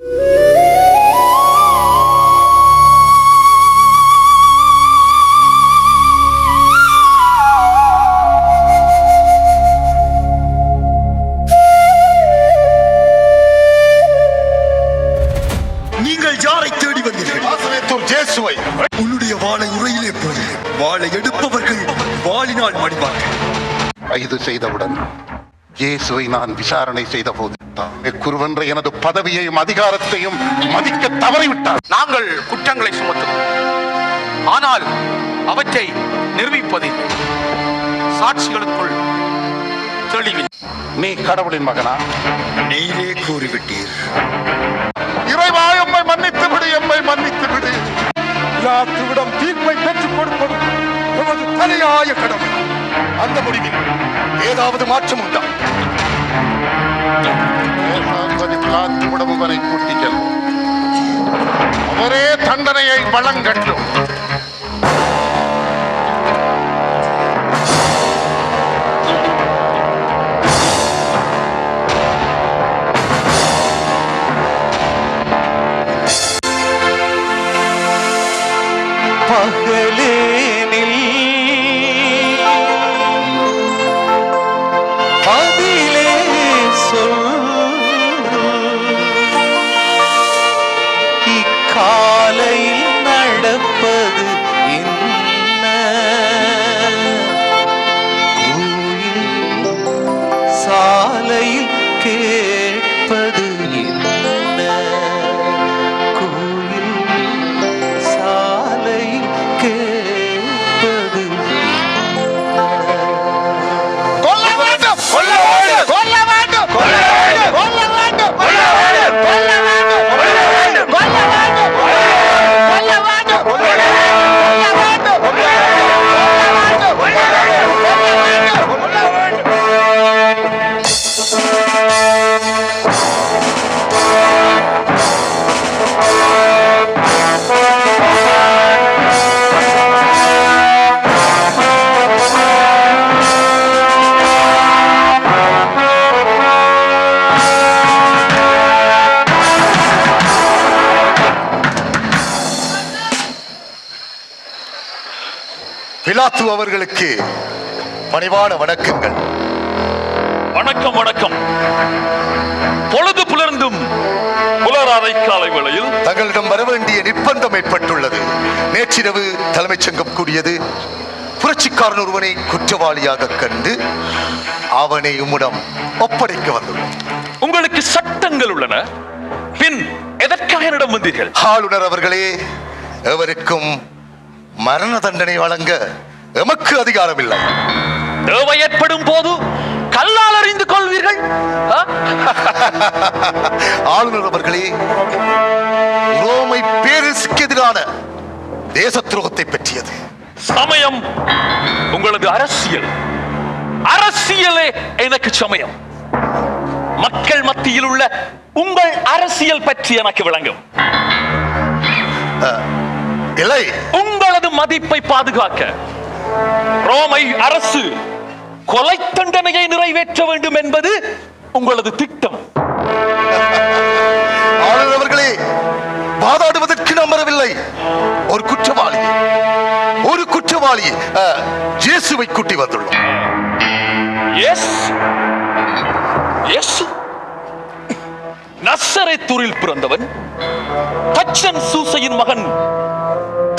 நீங்கள் யாரை தேடி வந்தீர்கள்? இயேசுவை. உன்னுடைய வாளை உரையிலே போடு. வாளை எடுப்பவர்கள் வாளினால் மடிவார்கள். கைது செய்தவுடன் இயேசுவை நான் விசாரணை செய்த போது குருவென்ற எனது பதவியையும் அதிகாரத்தையும் மதிக்க தவறிவிட்டார். நாங்கள் குற்றங்களை சுமத்துவோம், ஆனால் அவற்றை நிரூபிப்பதில்லை. சாட்சிகளுக்குள் தெளிவில். நீ கடவுளின் மகனா? நீரே கூறிவிட்டீர். இறைவா, எம்மை மன்னித்து விடு, எம்மை மன்னித்து விடு. பிலாத்துவிடம் தீர்ப்பை பெற்றுக் கொடுப்பது எமது தலையாய கடமை. அந்த முடிவில் ஏதாவது மாற்றம் உண்டா? பிலாத்துவிடம் அவரை கூட்டிச் செல்வோம். அவரே தண்டனையை வழங்கட்டும். பகலேனில் பதிலே சொல், இக்காலையில் நடப்பது என்ன? கோயில் சாலையில் கேட்பது என்ன? கோயில் சாலையில் கேட்பது கொல்ல வேண்டும், கொல்ல வேண்டும், கொல்ல வேண்டும், கொல்ல வேண்டும், கொல்ல வேண்டும், கொல்ல வேண்டும், கொல்ல வேண்டும், கொல்ல வேண்டும், கொல்ல வேண்டும், கொல்ல வேண்டும், கொல்ல வேண்டும், கொல்ல வேண்டும், கொல்ல வேண்டும், கொல்ல வேண்டும், கொல்ல வேண்டும், பிலாத்து அவர்களுக்கு பணிவான வணக்கங்கள். வணக்கம் வணக்கம். பொழுது புலர்ந்தும் புலராதை காலை வேளையில் தங்களிடம் வரவேண்டிய நிர்பந்தம் ஏற்பட்டுள்ளது. நேற்றிரவு தலைமைச் சங்கம் கூடியது. புரட்சிக்காரன் ஒருவனை குற்றவாளியாக கண்டு அவனை உம்மிடம் ஒப்படைக்க வந்துள்ளோம். உங்களுக்கு சட்டங்கள் உள்ளன, பின் எதற்காக என்னிடம் வந்தீர்கள்? ஆளுநர் அவர்களே, எவருக்கும் மரண தண்டனை வழங்க எமக்கு அதிகாரம் இல்லை. தேவை ஏற்படும் போது கல்லால் அறிந்து கொள்வீர்கள். ஆளுநர் அவர்களே, ரோமை பேரரசுக்கு எதிரான தேச துரோகத்தை பற்றியது. சமயம் உங்களது அரசியல். அரசியலே எனக்கு சமயம். மக்கள் மத்தியில் உள்ள உங்கள் அரசியல் பற்றி எனக்கு விளங்கும். இல்லை, உங்களது மதிப்பை பாதுகாக்க ரோமை அரசு கொலை தண்டனையை நிறைவேற்ற வேண்டும் என்பது உங்களது திட்டம். ஆளுநர் அவர்களே, வாதாடுவதற்கு நாம் வரவில்லை. ஒரு குற்றவாளி இயேசுவை கூட்டி வந்துள்ளோம். இயேசு நசரேத்தூரில் பிறந்தவன், தச்சன் சூசையின் மகன்,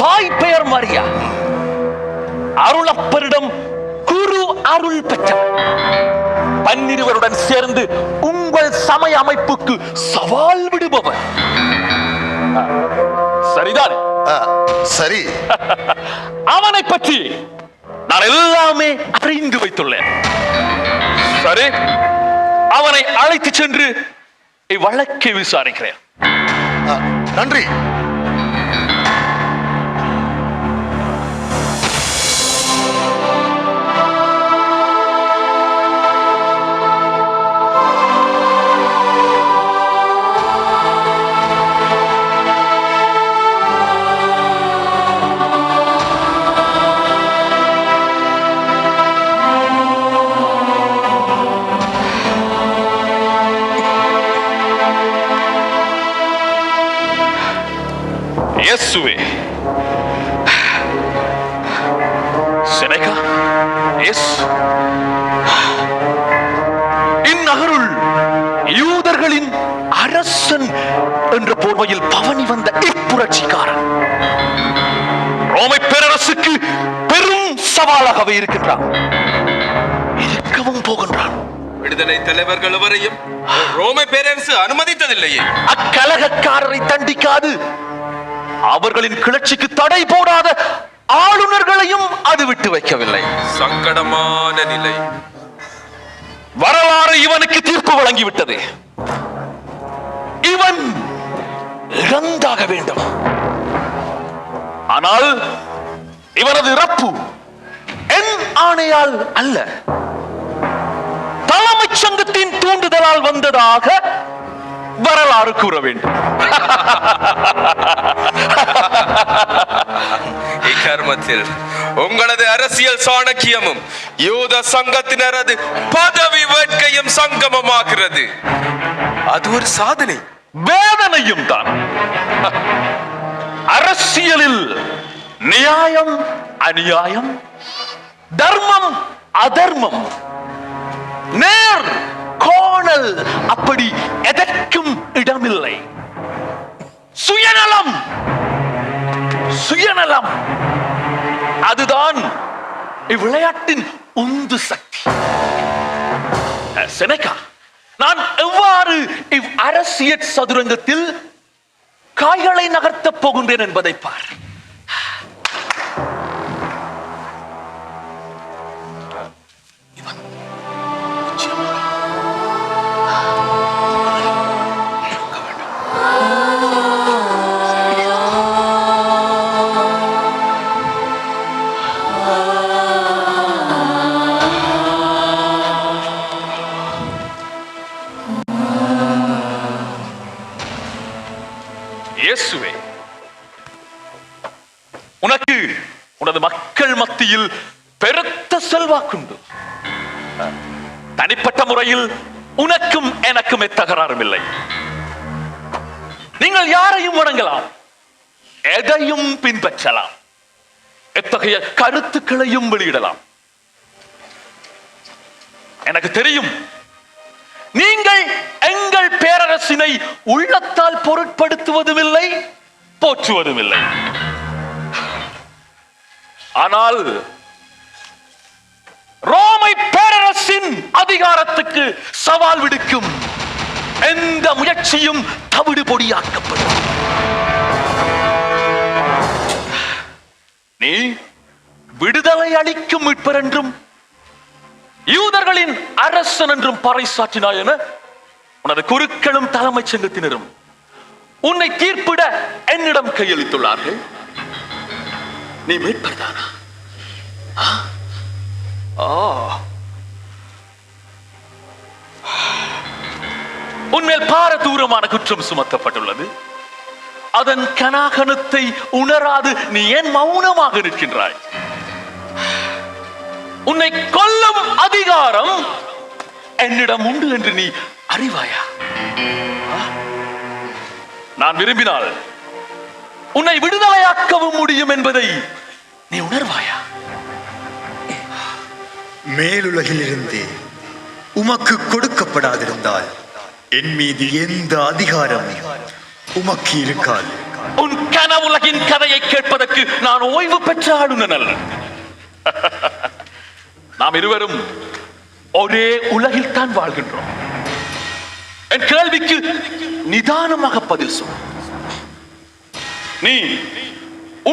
தாய் பெயர் மரியா, அருளப்பரிடம் குரு அருள் பெற்றவன். பன்னிருவருடன் சேர்ந்து உங்கள் சமய அமைப்புக்கு சவால் விடுபவர். சரிதான்? சரி. அவனை பற்றி நான் எல்லாமே அறிந்து வைத்துள்ளேன். சரி, அவனை அழைத்து சென்று வழக்கை விசாரிக்கிறேன். நன்றி. இயேசுவே, செனகா, எஸ், இந்நகருள் யூதர்களின் அரசன் என்ற போர்வையில் பவனி வந்த இப்புரட்சிக்காரன் ரோமை பேரரசுக்கு பெரும் சவாலாகவே இருக்கவும் போகின்றான். விடுதலை தலைவர்கள் எவரையும் ரோமை பேரரசு அனுமதித்ததில்லையே. அக்கலகக்காரரை தண்டிக்காது அவர்களின் கிளர்ச்சிக்கு தடை போடாத ஆளுநர்களையும் அது விட்டு வைக்கவில்லை. சங்கடமான நிலை. வரலாறு இவனுக்கு தீர்ப்பு வழங்கிவிட்டது. இவன் இறந்தாக வேண்டும். ஆனால் இவனது இறப்பு என் ஆணையால் அல்ல, தலைமைச் சங்கத்தின் தூண்டுதலால் வந்ததாக வரலாறு கூற வேண்டும். இக்கர்மத்தில் உங்களது அரசியல் சாணக்கியமும் யூத சங்கத்தினரது பதவி வேட்கையும் சங்கமமாகிறது. அது ஒரு சாதனை, வேதனையும் தான். அரசியலில் நியாயம் அநியாயம், தர்மம் அதர்மம், நேர் கோணல் அப்படி எதற்கும் இடமில்லை. சுயநலம் சுயநலம் அதுதான் இவ்விளையாட்டின் உந்து சக்தி. செனகா, நான் எவ்வாறு இவ் அரசியல் சதுரங்கத்தில் காய்களை நகர்த்தப் போகின்றேன் என்பதை பார். இயேசுவே, உனக்கு உனது மக்கள் மத்தியில் பெருத்த செல்வாக்குண்டு. தனிப்பட்ட முறையில் உனக்கும் எனக்கும் எத்தகராறும் இல்லை. நீங்கள் யாரையும் வணங்கலாம், எதையும் பின்பற்றலாம், எத்தகைய கருத்துக்களையும் வெளியிடலாம். எனக்கு தெரியும், நீங்கள் எங்கள் பேரரசினை உள்ளத்தால் பொருட்படுத்துவதும் இல்லை, போற்றுவதும் இல்லை. ஆனால் ரோமை பேரரசின் அதிகாரத்துக்கு சவால் விடுக்கும் எந்த முயற்சியும் தவிடு பொடியாக்கப்படும். நீ விடுதலை அளிக்கும் மீட்பர் என்றும் யூதர்களின் அரசன் என்றும் பறைசாற்றினாய் என உனது குருக்களும் தலைமைச் சங்கத்தினரும் உன்னை தீர்ப்பிட என்னிடம் கையளித்துள்ளார்கள். நீ மீட்பர்தானா? உன்மேல் பாரதூரமான குற்றம் சுமத்தப்பட்டுள்ளது. அதன் கனாகனத்தை உணராது நீ ஏன் மௌனமாக நிற்கின்றாய்? உன்னை கொல்லும் அதிகாரம் என்னிடம் உண்டு என்று நீ அறிவாயா? நான் விரும்பினால் உன்னை விடுதலையாக்கவும் முடியும் என்பதை நீ உணர்வாயா? மேலுலகில் இருந்து உமக்கு கொடுக்கப்படாதிருந்தால் என் மீது எந்த அதிகாரம் உமக்கு இருக்காது. உன் கனவுலகின் கதையை கேட்பதற்கு நான் ஓய்வு பெற்ற ஆளுநன் அல்ல. நாம் இருவரும் ஒரே உலகில் தான் வாழ்கின்றோம். என் கேள்விக்கு நிதானமாக பதில் சொல். நீ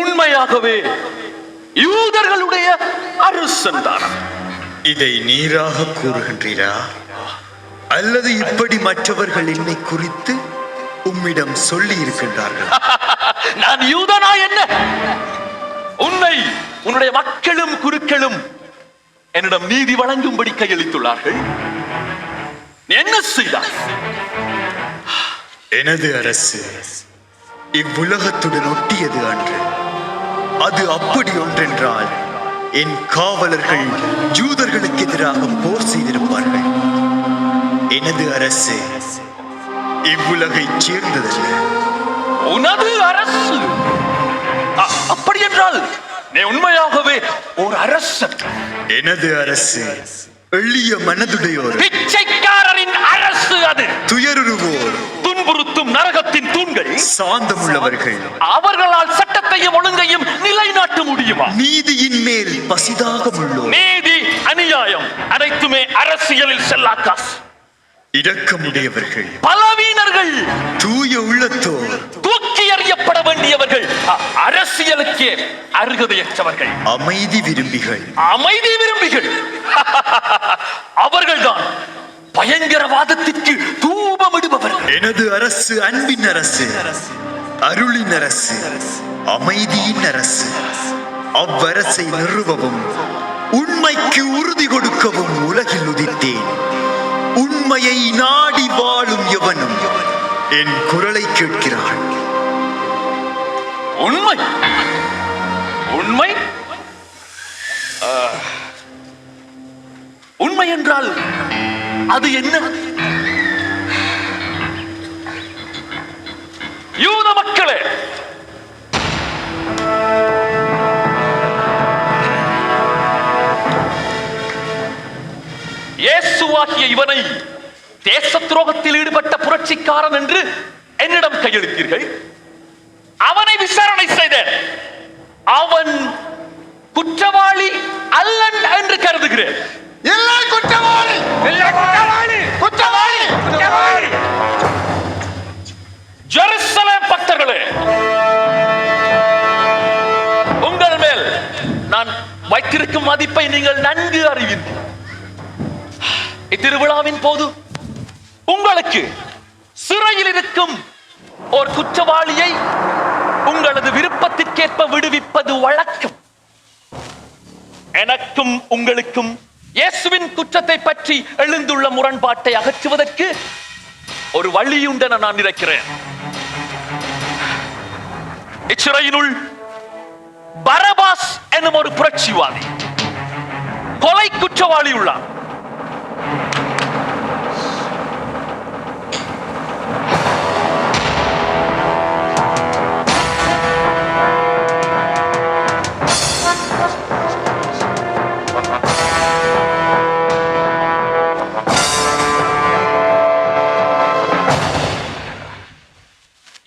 உண்மையாகவே யூதர்களுடைய அரசன் தானா? இதை நீராக கூறுகின்றீரா, அல்லது இப்படி மற்றவர்கள் என்னை குறித்து உம்மிடம் சொல்லி இருக்கின்றார்கள்? நான் யூதனா என்ன? உன்னை உன்னுடைய மக்களும் குருக்களும் என்னிடம் நீதி வழங்கும்படி கையளித்துள்ளார்கள். என்ன செய்தாய்? எனது அரசு இவ்வுலகத்துடன் ஒட்டியது அன்று. அது அப்படி ஒன்றென்றால் என் காவலர்கள் யூதர்களுக்கு எதிராக போர் செய்திருப்பார்கள். எனது அரசு இவ்வுலகை சேர்ந்ததல்ல. உனது அரசு அப்படி என்றால் நீ உண்மையாகவே ஒரு அரசன். எனது அரசு எளிய மனதுடையோர், பிச்சைக்காரரின் அரசு அது. துயருவோர், துன்புறுத்தும் நரகத்தின் தூண்கள், சாந்தமுள்ளவர்கள், அவர்களால் சட்டத்தையும் ஒழுங்கையும் நிலைநாட்ட முடியுமா? நீதியின் மேல் பசிதாகமுள்ளோர், நீதி அநியாயம் அனைத்துமே அரசியலில் செல்லாக்காசு. இரக்கமுடையவர்கள், பலவீனர்கள், தூய உள்ளத்தோர், தூக்கி எறியப்பட வேண்டியவர்கள், அரசியலுக்கே அருகதையற்றவர்கள், அமைதி விரும்பிகள், அமைதி விரும்பிகள். அவர்கள்தான் பயங்கரவாதத்திற்கு தூபமிடுபவர்கள். எனது அரசு அன்பின் அரசு, அருளின் அரசு, அமைதியின் அரசு. அவ்வரசை நிறுவவும் உண்மைக்கு உறுதி கொடுக்கவும் உலகில் உதித்தேன். உண்மையை நாடி வாழும் எவனும் என் குரலை கேட்கிறான். உண்மை உண்மை உண்மை என்றால் அது என்ன? யூத மக்களே, இயேசுவாகிய இவனை தேச துரோகத்தில் ஈடுபட்ட புரட்சிக்காரன் என்று என்னிடம் கையெழுத்தீர்கள். அவனை விசாரணை செய்தேன். அவன் குற்றவாளி அல்லன் என்று கருதுகிறேன். இல்லை குற்றவாளி, இல்லை குற்றவாளி, குற்றவாளி, குற்றவாளி. ஜெருசலேம் பக்தர்களே, உங்கள் மேல் நான் வைத்திருக்கும் மதிப்பை நீங்கள் நன்கு அறிவீர்கள். இத்திருவிழாவின் போது உங்களுக்கு சிறையில் இருக்கும் ஒரு குற்றவாளியை உங்களது விருப்பத்திற்கேற்ப விடுவிப்பது வழக்கம். எனக்கும் உங்களுக்கும் இயேசுவின் குற்றத்தை பற்றி எழுந்துள்ள முரண்பாட்டை அகற்றுவதற்கு ஒரு வழியுண்டென நான் நினைக்கிறேன். இச்சிறையினுள் பரபாஸ் எனும் ஒரு புரட்சிவாதி, கொலை குற்றவாளி உள்ளார்.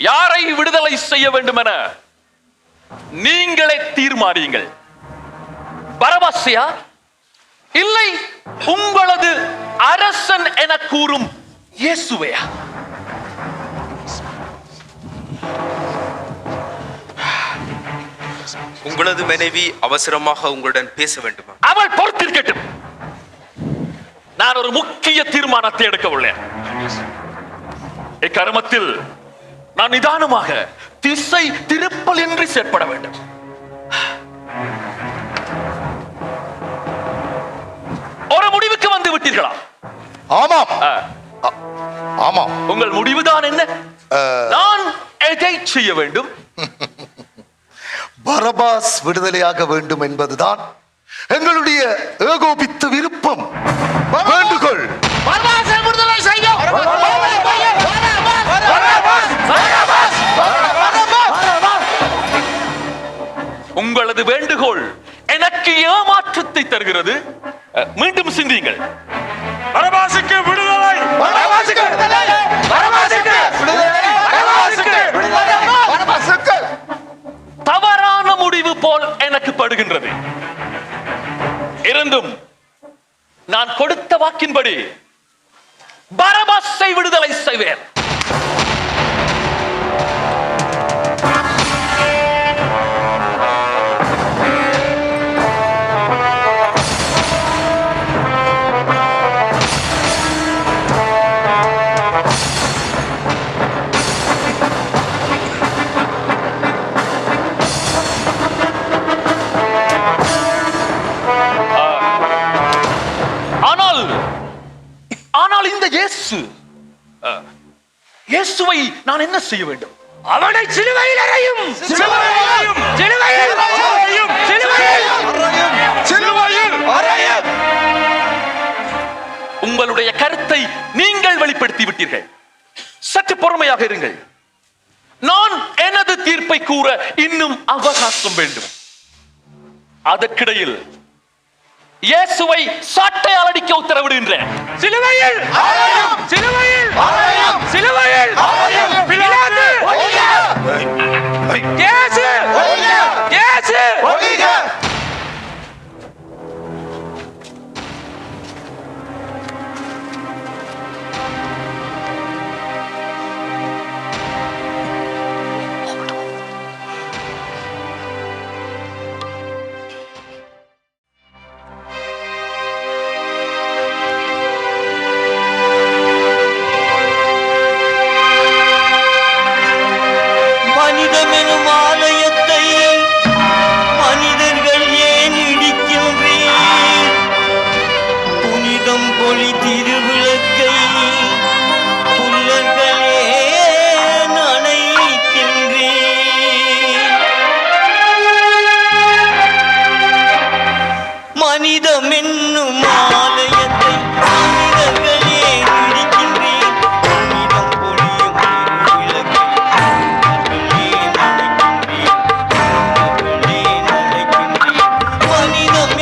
யாரை விடுதலை செய்ய வேண்டும் என நீங்களே தீர்மானியுங்கள். பரபாஸையா, இல்லை உங்களது அரசன் என கூறும் இயேசுவையா? உங்களது மனைவி அவசரமாக உங்களுடன் பேச வேண்டுமா? அவள் பொறுத்திருக்கட்டும். நான் ஒரு முக்கிய தீர்மானத்தை எடுக்க உள்ளேன். இக்கருமத்தில் நான் நிதானமாக திசை திருப்பல் என்று செயற்பட வேண்டும். ஒரு முடிவுக்கு வந்து விட்டீர்களா? ஆமாம், ஆமாம். உங்கள் முடிவுதான் என்ன? நான் எதை செய்ய வேண்டும்? பரபாஸ் விடுதலையாக வேண்டும் என்பதுதான் எங்களுடைய ஏகோபித்த விருப்பம், வேண்டுகோள். உங்களது வேண்டுகோள் எனக்கு ஏமாற்றத்தை தருகிறது. மீண்டும் சிந்தியுங்கள். பரபாசுக்கு விடுதலை, பரபாசுக்கு விடுதலை, பரபாசுக்கு விடுதலை, பரபாசுக்கு விடுதலை, பரபாசுக்கு. தவறான முடிவு போல் எனக்கு படுகின்றது. இருந்தும் நான் கொடுத்த வாக்கின்படி பரபாஸை விடுதலை செய்வேன். ஆனால் இந்த இயேசுவை நான் என்ன செய்ய வேண்டும்? அவனை சிலுவையில் அறையும், சிலுவையில் அறையும், சிலுவையில் அறையும், சிலுவையில் அறையும், சிலுவையில் அறையும். உங்களுடைய கருத்தை நீங்கள் வெளிப்படுத்தி விட்டீர்கள். சற்று பொறுமையாக இருங்கள். நான் எனது தீர்ப்பை கூற இன்னும் அவகாசம் வேண்டும். அதற்கிடையில் இயேசுவை சாட்டையால் அடிக்க உத்தரவிடுகின்றேன். சிலுவையில் சிலுவையில் சிலுவையில் பிலாத்து இயேசு இயேசு மனிதமெனும் ஆலயத்தை மனிதர்கள் ஏன் இடிக்கின்றீர்? புனிதம் பொழி திருவிளக்கை புல்லர்கள் ஏன் அணைக்கின்றீர்? மனிதமென்னும் ஆலயத்தை மனிதர்கள் ஏன் இடிக்கின்றீர்? புனிதம் பொழியும் திருவிளக்கை மனிதம்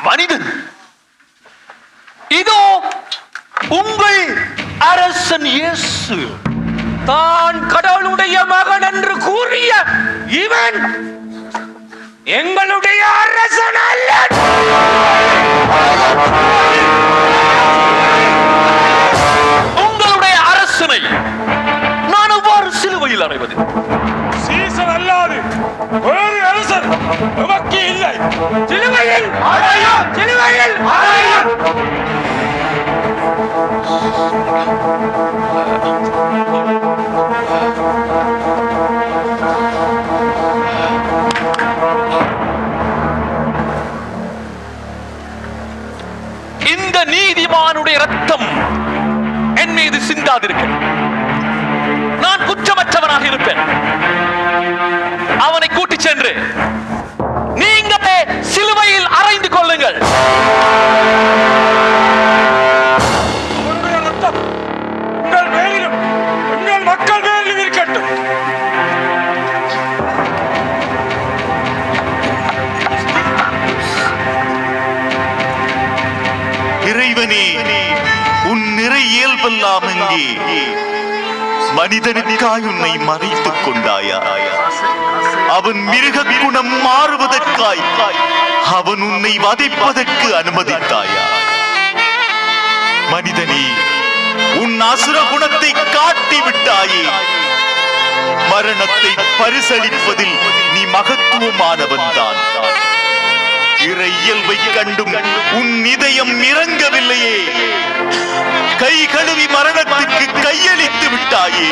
மனிதன், இதோ உங்கள் அரசன் இயேசு. தான் கடவுளுடைய மகன் என்று கூறிய இவன் எங்களுடைய அரசன் அல்ல. உங்களுடைய அரசனை நான் எவ்வாறு சிலுவையில் அறைவது? சீசன் அல்லாது வேறு அரசர் நமக்கு இல்லை. சிலுவையில் சிலுவையில் இந்த நீதிமானுடைய ரத்தம் என் மீது சிந்தாதிருக்க. நான் குற்றமற்றவனாக இருப்பேன். அவனை கூட்டிச் சென்று நீங்களே சிலுவையில் அறைந்து கொள்ளுங்கள். அவருடைய ரத்தம் உங்கள் மேலிலும் உங்கள் மக்கள் மேலிலும் இருக்கட்டும். இறைவனே, உன் நிறை இயல்பெல்லாம் எங்கே? மனிதனுக்காய் உன்னை மறைத்துக் கொண்டாயா? அவன் மிருக குணம் மாறுவதற்காய் அவன் உன்னை வதைப்பதற்கு அனுமதித்தாயா? மனிதனே, உன் அசுர குணத்தை காட்டி விட்டாயே. மரணத்தை பரிசளிப்பதில் நீ மகத்துவமானவன் தான். இறை இயல்பை கண்டும் உன் இதயம் இறங்கவில்லையே. கை கழுவி மரணத்துக்கு கையளித்து விட்டாயே.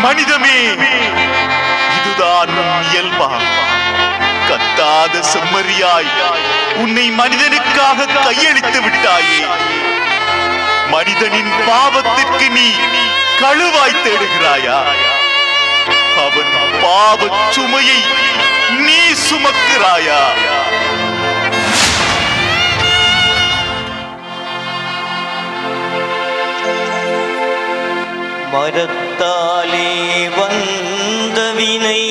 மனிதமே, இதுதான் உன் இயல்பா? கத்தாத செம்மறியாய் உன்னை மனிதனுக்காக கையளித்து விட்டாயே. மனிதனின் பாவத்திற்கு நீ கழுவாய் தேடுகிறாயா? அவன் பாவச் சுமையை நீ சுமக்கிறாயா? மரத்தாலே வந்த வினை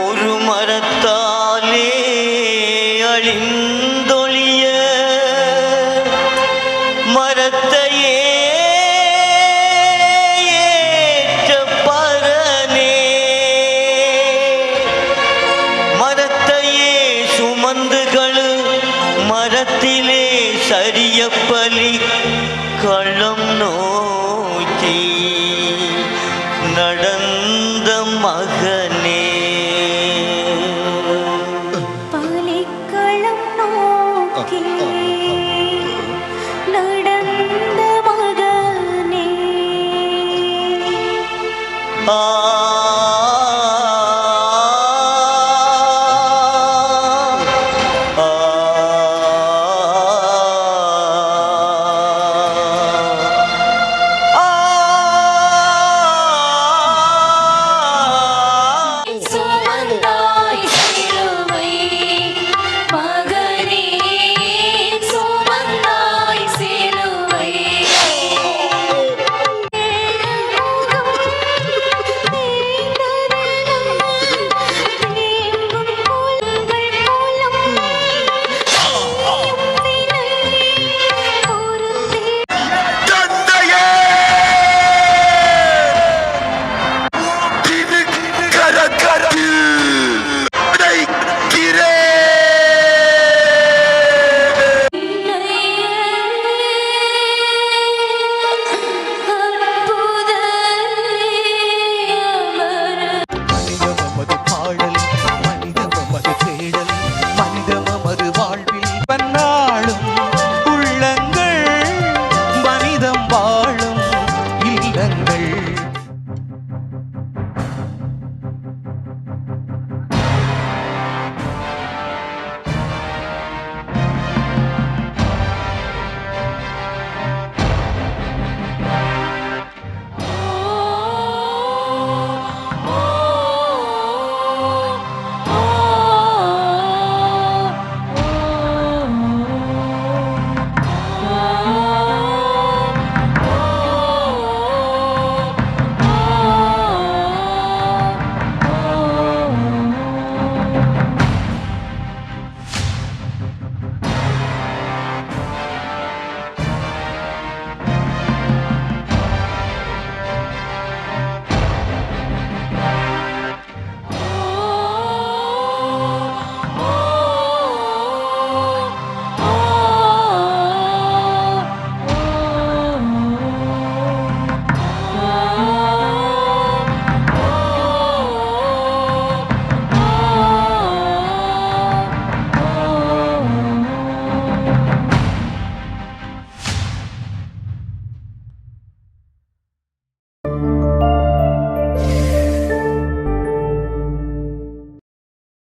ஒரு மரத்தாலே அழிந்தொழிய மரத்தையே ஏற்ற பரனே, மரத்தையே சுமந்துகளு மரத்திலே சரிய பலி களம் நோ